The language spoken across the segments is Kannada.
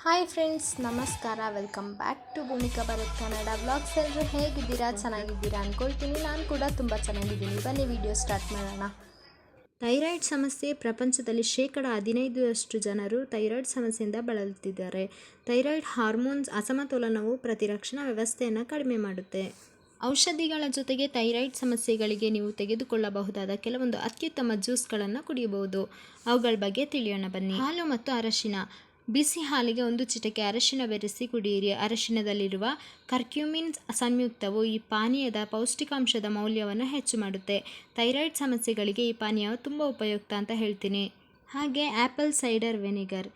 ಹಾಯ್ ಫ್ರೆಂಡ್ಸ್, ನಮಸ್ಕಾರ. Welcome back to Bhoomika Bharat Kannada vlogs. ಎಲ್ಲರೂ ಹೇಗಿದ್ದೀರಾ? ಚೆನ್ನಾಗಿದ್ದೀರಾ ಅಂದ್ಕೊಳ್ತೀನಿ. ನಾನು ಕೂಡ ತುಂಬ ಚೆನ್ನಾಗಿದ್ದೀನಿ. ಬನ್ನಿ ವಿಡಿಯೋ ಸ್ಟಾರ್ಟ್ ಮಾಡೋಣ. ಥೈರಾಯ್ಡ್ ಸಮಸ್ಯೆ ಪ್ರಪಂಚದಲ್ಲಿ 15% ಜನರು ಥೈರಾಯ್ಡ್ ಸಮಸ್ಯೆಯಿಂದ ಬಳಲುತ್ತಿದ್ದಾರೆ. ಥೈರಾಯ್ಡ್ ಹಾರ್ಮೋನ್ಸ್ ಅಸಮತೋಲನವು ಪ್ರತಿರಕ್ಷಣಾ ವ್ಯವಸ್ಥೆಯನ್ನು ಕಡಿಮೆ ಮಾಡುತ್ತೆ. ಔಷಧಿಗಳ ಜೊತೆಗೆ ಥೈರಾಯ್ಡ್ ಸಮಸ್ಯೆಗಳಿಗೆ ನೀವು ತೆಗೆದುಕೊಳ್ಳಬಹುದಾದ ಕೆಲವೊಂದು ಅತ್ಯುತ್ತಮ ಜ್ಯೂಸ್ಗಳನ್ನು ಕುಡಿಯಬಹುದು. ಅವುಗಳ ಬಗ್ಗೆ ತಿಳಿಯೋಣ ಬನ್ನಿ. ಹಾಲು ಮತ್ತು ಅರಶಿನ. ಬಿಸಿ ಹಾಲಿಗೆ 1 ಚಿಟಿಕೆ ಅರಶಿನ ಬೆರೆಸಿ ಕುಡಿಯಿರಿ. ಅರಶಿನದಲ್ಲಿರುವ ಕರ್ಕ್ಯೂಮಿನ್ ಸಂಯುಕ್ತವು ಈ ಪಾನೀಯದ ಪೌಷ್ಟಿಕಾಂಶದ ಮೌಲ್ಯವನ್ನು ಹೆಚ್ಚು ಮಾಡುತ್ತೆ. ಥೈರಾಯ್ಡ್ ಸಮಸ್ಯೆಗಳಿಗೆ ಈ ಪಾನೀಯವು ತುಂಬ ಉಪಯುಕ್ತ ಅಂತ ಹೇಳ್ತೀನಿ. ಹಾಗೆ ಆ್ಯಪಲ್ ಸೈಡರ್ ವೆನಿಗರ್.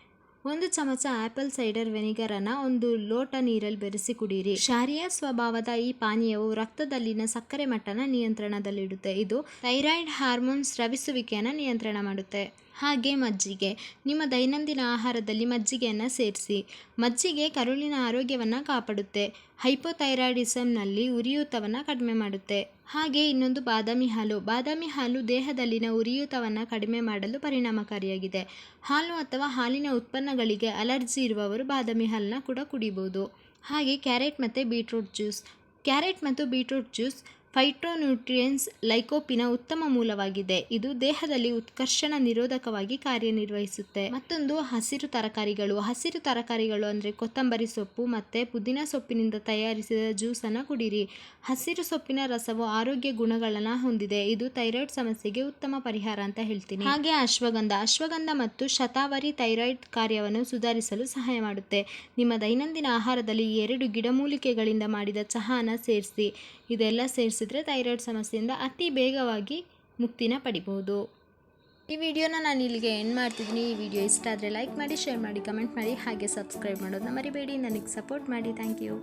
1 ಚಮಚ ಆ್ಯಪಲ್ ಸೈಡರ್ ವೆನಿಗರನ್ನು 1 ಲೋಟ ನೀರಲ್ಲಿ ಬೆರೆಸಿ ಕುಡಿಯಿರಿ. ಕ್ಷಾರೀಯ ಸ್ವಭಾವದ ಈ ಪಾನೀಯವು ರಕ್ತದಲ್ಲಿನ ಸಕ್ಕರೆ ಮಟ್ಟನ ನಿಯಂತ್ರಣದಲ್ಲಿಡುತ್ತೆ. ಇದು ಥೈರಾಯ್ಡ್ ಹಾರ್ಮೋನ್ ಸ್ರವಿಸುವಿಕೆಯನ್ನು ನಿಯಂತ್ರಣ ಮಾಡುತ್ತೆ. ಹಾಗೆ ಮಜ್ಜಿಗೆ. ನಿಮ್ಮ ದೈನಂದಿನ ಆಹಾರದಲ್ಲಿ ಮಜ್ಜಿಗೆಯನ್ನು ಸೇರಿಸಿ. ಮಜ್ಜಿಗೆ ಕರುಳಿನ ಆರೋಗ್ಯವನ್ನು ಕಾಪಾಡುತ್ತೆ. ಹೈಪೋಥೈರಾಯ್ಡಿಸಮ್ನಲ್ಲಿ ಉರಿಯೂತವನ್ನು ಕಡಿಮೆ ಮಾಡುತ್ತೆ. ಹಾಗೆ ಇನ್ನೊಂದು ಬಾದಾಮಿ ಹಾಲು. ಬಾದಾಮಿ ಹಾಲು ದೇಹದಲ್ಲಿನ ಉರಿಯೂತವನ್ನು ಕಡಿಮೆ ಮಾಡಲು ಪರಿಣಾಮಕಾರಿಯಾಗಿದೆ. ಹಾಲು ಅಥವಾ ಹಾಲಿನ ಉತ್ಪನ್ನಗಳಿಗೆ ಅಲರ್ಜಿ ಇರುವವರು ಬಾದಾಮಿ ಹಾಲನ್ನ ಕೂಡ ಕುಡಿಬಹುದು. ಹಾಗೆ ಕ್ಯಾರೆಟ್ ಮತ್ತು ಬೀಟ್ರೂಟ್ ಜ್ಯೂಸ್. ಕ್ಯಾರೆಟ್ ಮತ್ತು ಬೀಟ್ರೂಟ್ ಜ್ಯೂಸ್ ಫೈಟೋನ್ಯೂಟ್ರಿಯೆಂಟ್ಸ್ ಲೈಕೋಪಿನ ಉತ್ತಮ ಮೂಲವಾಗಿದೆ. ಇದು ದೇಹದಲ್ಲಿ ಉತ್ಕರ್ಷಣ ನಿರೋಧಕವಾಗಿ ಕಾರ್ಯನಿರ್ವಹಿಸುತ್ತೆ. ಮತ್ತೊಂದು ಹಸಿರು ತರಕಾರಿಗಳು. ಹಸಿರು ತರಕಾರಿಗಳು ಅಂದರೆ ಕೊತ್ತಂಬರಿ ಸೊಪ್ಪು ಮತ್ತು ಪುದೀನ ಸೊಪ್ಪಿನಿಂದ ತಯಾರಿಸಿದ ಜ್ಯೂಸನ್ನು ಕುಡಿಯಿರಿ. ಹಸಿರು ಸೊಪ್ಪಿನ ರಸವು ಆರೋಗ್ಯ ಗುಣಗಳನ್ನು ಹೊಂದಿದೆ. ಇದು ಥೈರಾಯ್ಡ್ ಸಮಸ್ಯೆಗೆ ಉತ್ತಮ ಪರಿಹಾರ ಅಂತ ಹೇಳ್ತೀನಿ. ಹಾಗೆ ಅಶ್ವಗಂಧ. ಅಶ್ವಗಂಧ ಮತ್ತು ಶತಾವರಿ ಥೈರಾಯ್ಡ್ ಕಾರ್ಯವನ್ನು ಸುಧಾರಿಸಲು ಸಹಾಯ ಮಾಡುತ್ತೆ. ನಿಮ್ಮ ದೈನಂದಿನ ಆಹಾರದಲ್ಲಿ 2 ಗಿಡಮೂಲಿಕೆಗಳಿಂದ ಮಾಡಿದ ಚಹಾನ ಸೇರಿಸಿ. ಇದೆಲ್ಲ ಸೇರಿಸಿದ್ರೆ ಥೈರಾಯ್ಡ್ ಸಮಸ್ಯೆಯಿಂದ ಅತಿ ಬೇಗವಾಗಿ ಮುಕ್ತಿನ ಪಡಿಬಹುದು. ಈ ವಿಡಿಯೋನ ನಾನು ಇಲ್ಲಿಗೆ ಎಂಡ್ ಮಾಡ್ತಿದ್ದೀನಿ. ಈ ವಿಡಿಯೋ ಇಷ್ಟ ಆದರೆ ಲೈಕ್ ಮಾಡಿ, ಶೇರ್ ಮಾಡಿ, ಕಮೆಂಟ್ ಮಾಡಿ, ಹಾಗೆ ಸಬ್ಸ್ಕ್ರೈಬ್ ಮಾಡೋದನ್ನ ಮರಿಬೇಡಿ. ನನಗೆ ಸಪೋರ್ಟ್ ಮಾಡಿ. Thank you.